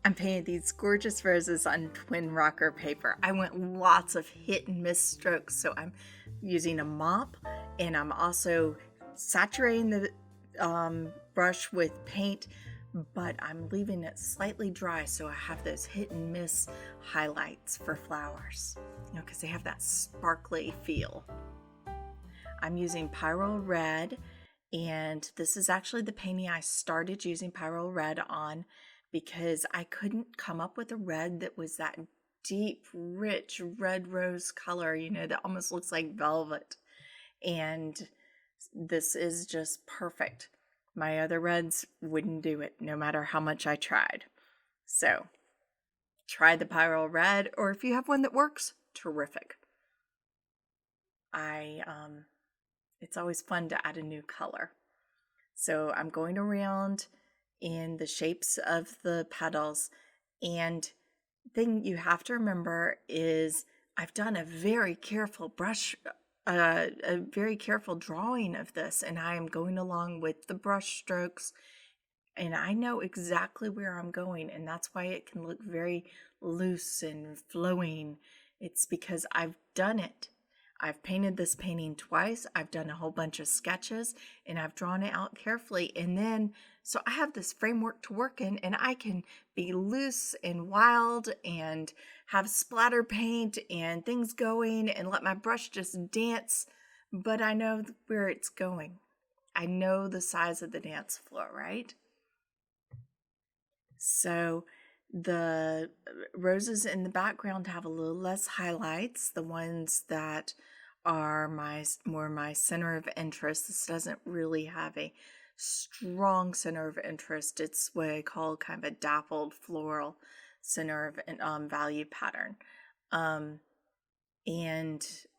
I'm painting these gorgeous roses on twin rocker paper. I went lots of hit and miss strokes, so I'm using a mop, and I'm also saturating the brush with paint, but I'm leaving it slightly dry so I have those hit and miss highlights for flowers, because they have that sparkly feel. I'm using Pyro Red, and this is actually the painting I started using Pyro Red on because I couldn't come up with a red that was that deep, rich red rose color, that almost looks like velvet. And this is just perfect. My other reds wouldn't do it no matter how much I tried. So try the Pyro Red, or if you have one that works, terrific. It's always fun to add a new color. So I'm going around in the shapes of the petals, and thing you have to remember is I've done a very careful a very careful drawing of this, and I am going along with the brush strokes, and I know exactly where I'm going, and that's why it can look very loose and flowing. It's because I've done it. I've painted this painting twice. I've done a whole bunch of sketches, and I've drawn it out carefully. And then, so I have this framework to work in, and I can be loose and wild and have splatter paint and things going and let my brush just dance. But I know where it's going. I know the size of the dance floor, right? So the roses in the background have a little less highlights. The ones that are my center of interest. This doesn't really have a strong center of interest. It's what I call kind of a dappled floral center of value pattern. And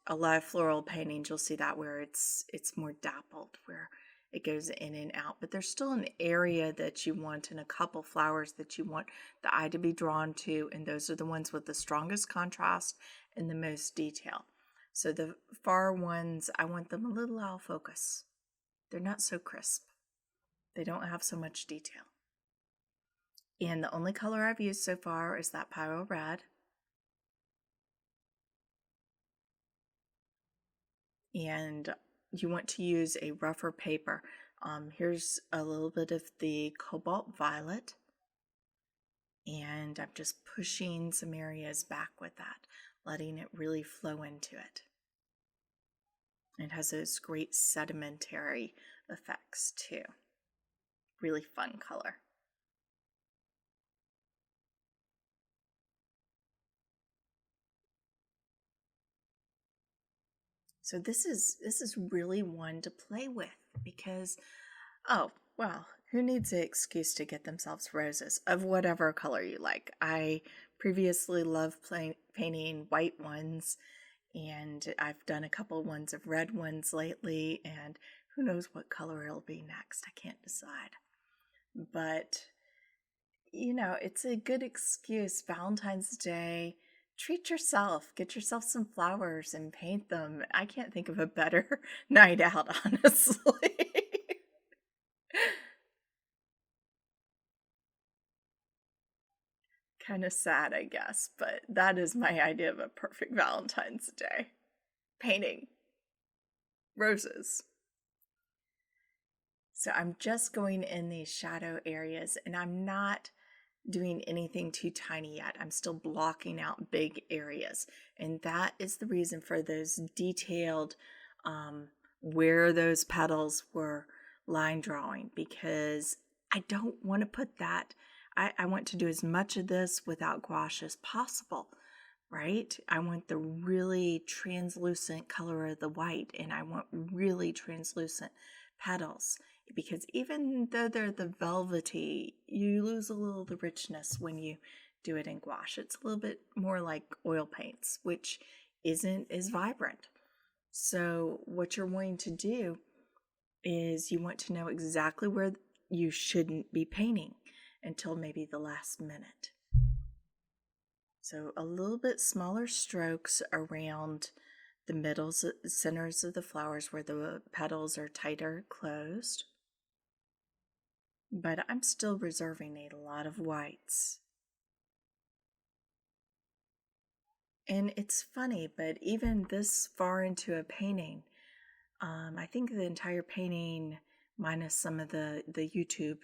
a lot of floral paintings, you'll see that where it's more dappled, where it goes in and out, but there's still an area that you want and a couple flowers that you want the eye to be drawn to, and those are the ones with the strongest contrast and the most detail. So the far ones, I want them a little out of focus. They're not so crisp. They don't have so much detail. And the only color I've used so far is that Pyro Red. And you want to use a rougher paper. Here's a little bit of the Cobalt Violet, and I'm just pushing some areas back with that, letting it really flow into it. It has those great sedimentary effects too. Really fun color. So this is really one to play with because, oh, well, who needs an excuse to get themselves roses of whatever color you like? I previously loved painting white ones, and I've done a couple ones of red ones lately, and who knows what color it'll be next. I can't decide. But, it's a good excuse. Valentine's Day, treat yourself, get yourself some flowers and paint them. I can't think of a better night out, honestly. Kind of sad, I guess, but that is my idea of a perfect Valentine's Day. Painting roses. So I'm just going in these shadow areas, and I'm not doing anything too tiny yet. I'm still blocking out big areas, and that is the reason for those detailed where those petals were line drawing, because I don't want to put that. I want to do as much of this without gouache as possible, right? I want the really translucent color of the white, and I want really translucent petals, because even though they're the velvety, you lose a little of the richness when you do it in gouache. It's a little bit more like oil paints, which isn't as vibrant. So what you're wanting to do is you want to know exactly where you shouldn't be painting until maybe the last minute. So a little bit smaller strokes around the middles, centers of the flowers where the petals are tighter closed. But I'm still reserving a lot of whites And it's funny, but even this far into a painting, I think the entire painting, minus some of the YouTube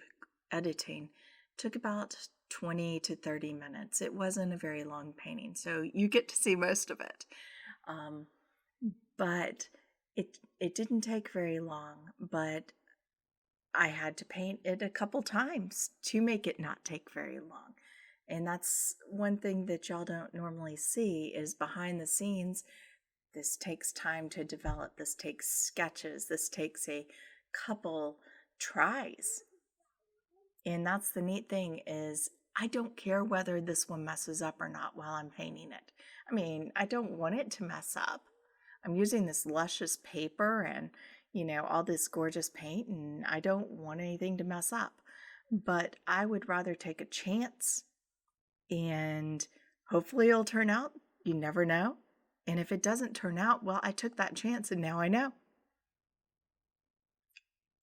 editing, took about 20 to 30 minutes. It wasn't a very long painting, so you get to see most of it. Um, but it didn't take very long, but I had to paint it a couple times to make it not take very long. And that's one thing that y'all don't normally see is behind the scenes. This takes time to develop. This takes sketches. This takes a couple tries. And that's the neat thing is I don't care whether this one messes up or not while I'm painting it. I mean, I don't want it to mess up. I'm using this luscious paper and, all this gorgeous paint, and I don't want anything to mess up. But I would rather take a chance and hopefully it'll turn out. You never know. And if it doesn't turn out, well, I took that chance and now I know.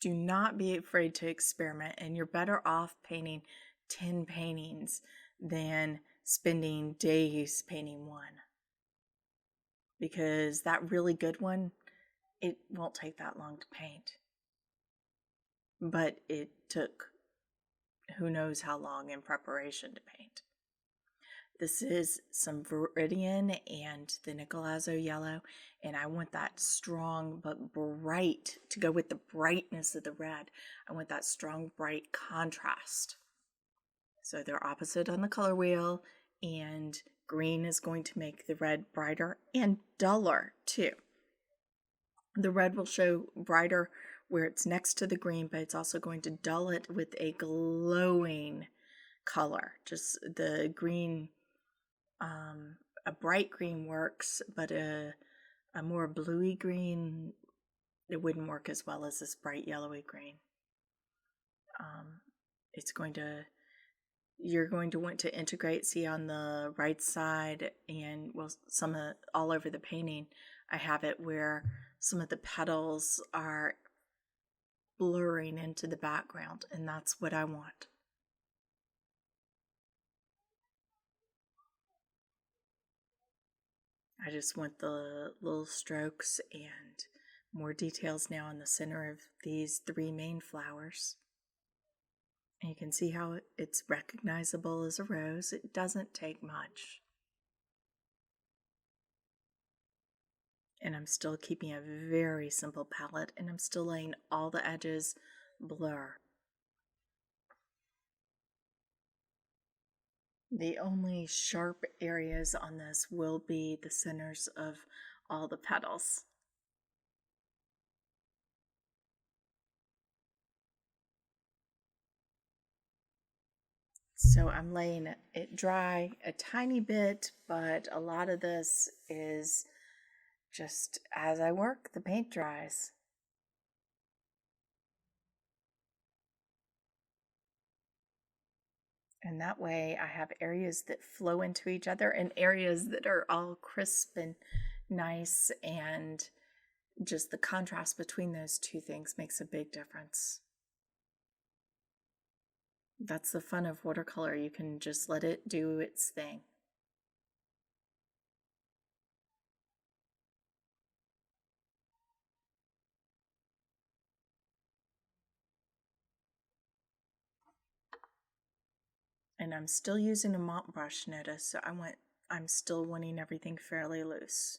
Do not be afraid to experiment, and you're better off painting 10 paintings than spending days painting one. Because that really good one, it won't take that long to paint. But it took who knows how long in preparation to paint. This is some Viridian and the Nicolazzo yellow, and I want that strong but bright, to go with the brightness of the red, I want that strong, bright contrast. So they're opposite on the color wheel, and green is going to make the red brighter and duller too. The red will show brighter where it's next to the green, but it's also going to dull it with a glowing color. Just the green, a bright green works, but a more bluey green, it wouldn't work as well as this bright yellowy green. You're going to want to integrate, see on the right side, and all over the painting, I have it where some of the petals are blurring into the background, and that's what I want. I just want the little strokes and more details now in the center of these 3 main flowers. And you can see how it's recognizable as a rose. It doesn't take much. And I'm still keeping a very simple palette, and I'm still letting all the edges blur. The only sharp areas on this will be the centers of all the petals. So I'm laying it dry a tiny bit, but a lot of this is just as I work, the paint dries. And that way I have areas that flow into each other and areas that are all crisp and nice, and just the contrast between those two things makes a big difference. That's the fun of watercolor. You can just let it do its thing. And I'm still using a mop brush, notice, so I'm still wanting everything fairly loose.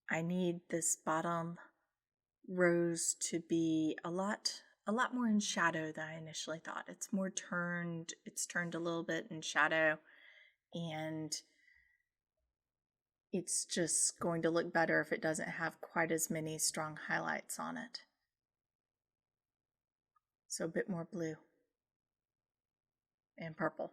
I need this bottom rose to be a lot more in shadow than I initially thought. It's turned a little bit in shadow, and it's just going to look better if it doesn't have quite as many strong highlights on it. So a bit more blue and purple.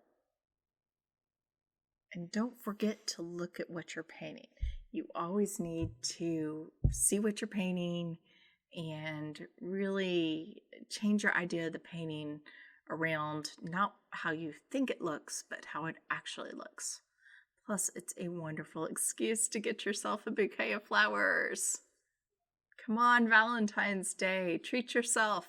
And don't forget to look at what you're painting. You always need to see what you're painting and really change your idea of the painting around not how you think it looks, but how it actually looks. Plus, it's a wonderful excuse to get yourself a bouquet of flowers. Come on, Valentine's Day, treat yourself.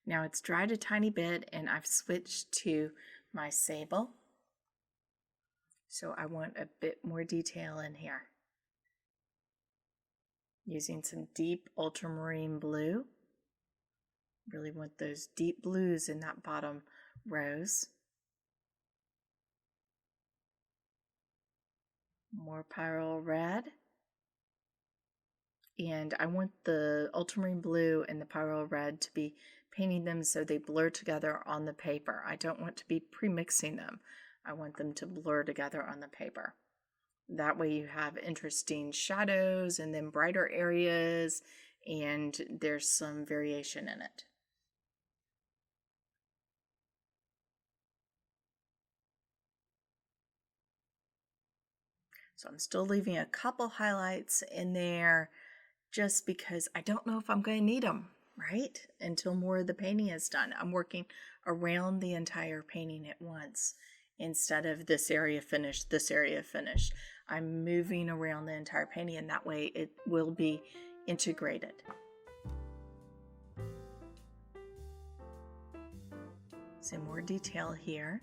Now it's dried a tiny bit and I've switched to my sable. So I want a bit more detail in here. Using some deep ultramarine blue. Really want those deep blues in that bottom rows. More pyrrole red. And I want the ultramarine blue and the pyrrole red to be painting them so they blur together on the paper. I don't want to be pre-mixing them. I want them to blur together on the paper. That way you have interesting shadows and then brighter areas, and there's some variation in it. So I'm still leaving a couple highlights in there just because I don't know if I'm going to need them, right? Until more of the painting is done. I'm working around the entire painting at once instead of this area finished, this area finished. I'm moving around the entire painting, and that way it will be integrated. Some more detail here.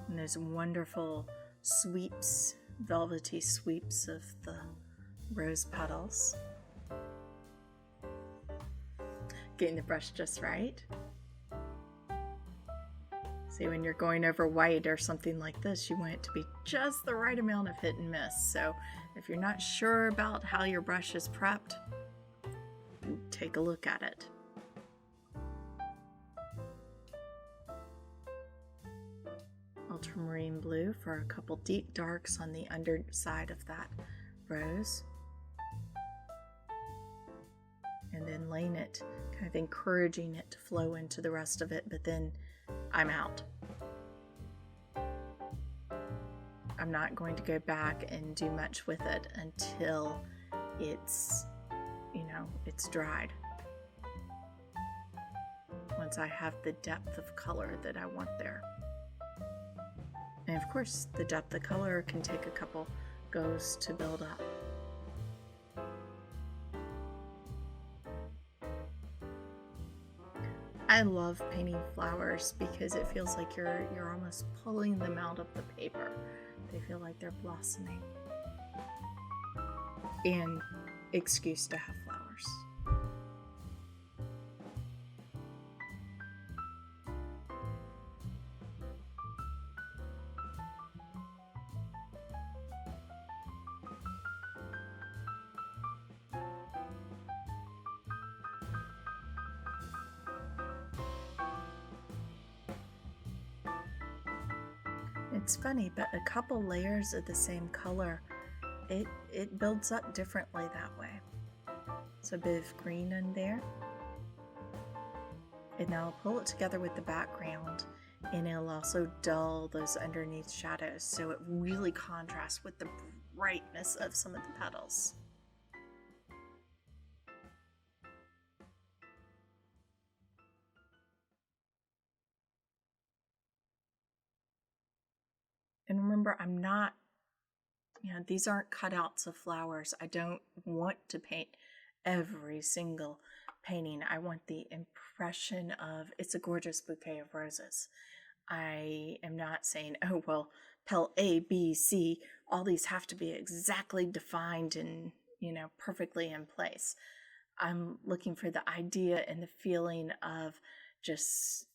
And those wonderful sweeps, velvety sweeps of the rose petals. Getting the brush just right. See, when you're going over white or something like this, you want it to be just the right amount of hit and miss. So if you're not sure about how your brush is prepped, take a look at it. Ultramarine blue for a couple deep darks on the underside of that rose. And then laying it, kind of encouraging it to flow into the rest of it, but then I'm out. I'm not going to go back and do much with it until it's, it's dried. Once I have the depth of color that I want there. And of course, the depth of color can take a couple goes to build up. I love painting flowers because it feels like you're almost pulling them out of the paper. They feel like they're blossoming. And excuse to have flowers. It's funny, but a couple layers of the same color, it builds up differently that way. So a bit of green in there. And now I'll pull it together with the background, and it'll also dull those underneath shadows, so it really contrasts with the brightness of some of the petals. And remember, I'm not, these aren't cutouts of flowers. I don't want to paint every single painting. I want the impression of it's a gorgeous bouquet of roses. I am not saying, oh, well, pel A, B, C, all these have to be exactly defined and, perfectly in place. I'm looking for the idea and the feeling of just,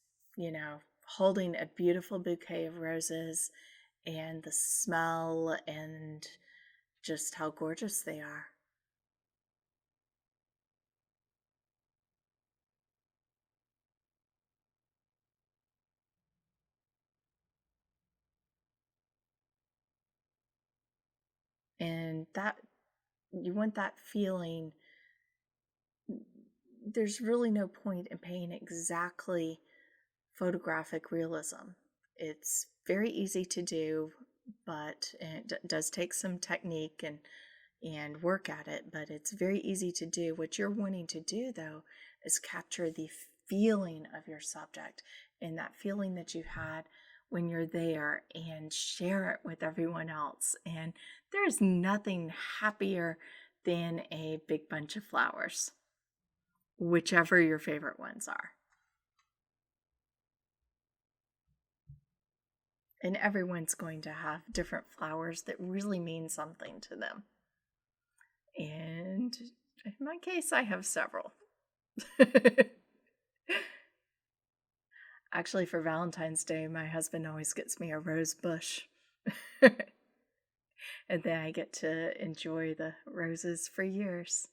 holding a beautiful bouquet of roses and the smell and just how gorgeous they are. And that, you want that feeling. There's really no point in painting exactly photographic realism. It's very easy to do, but it does take some technique and work at it, but it's very easy to do. What you're wanting to do, though, is capture the feeling of your subject and that feeling that you had when you're there and share it with everyone else. And there's nothing happier than a big bunch of flowers, whichever your favorite ones are. And everyone's going to have different flowers that really mean something to them. And in my case, I have several. Actually, for Valentine's Day, my husband always gets me a rose bush. And then I get to enjoy the roses for years.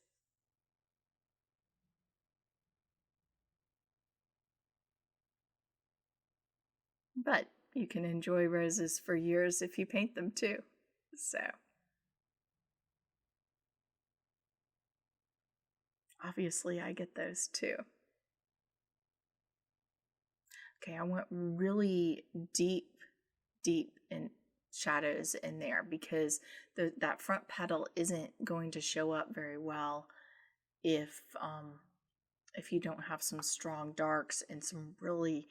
But you can enjoy roses for years if you paint them too. So obviously I get those too. Okay, I want really deep in shadows in there because that front petal isn't going to show up very well if you don't have some strong darks and some really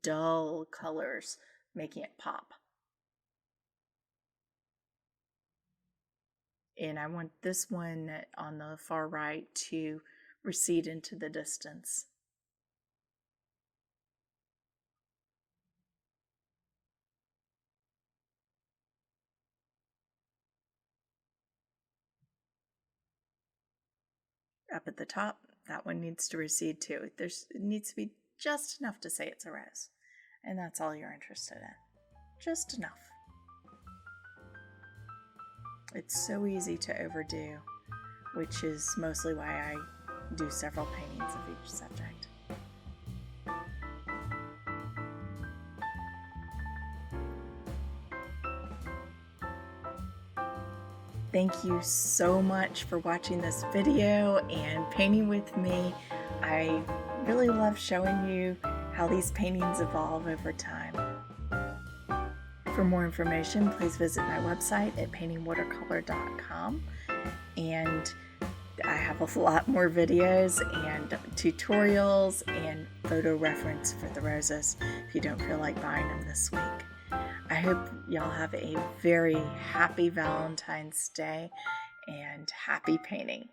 dull colors making it pop. And I want this one on the far right to recede into the distance. Up at the top, that one needs to recede too. It needs to be just enough to say it's a rose. And that's all you're interested in. Just enough. It's so easy to overdo, which is mostly why I do several paintings of each subject. Thank you so much for watching this video and painting with me. I really love showing you how these paintings evolve over time. For more information, please visit my website at paintingwatercolor.com, and I have a lot more videos and tutorials and photo reference for the roses if you don't feel like buying them this week. I hope y'all have a very happy Valentine's Day and happy painting.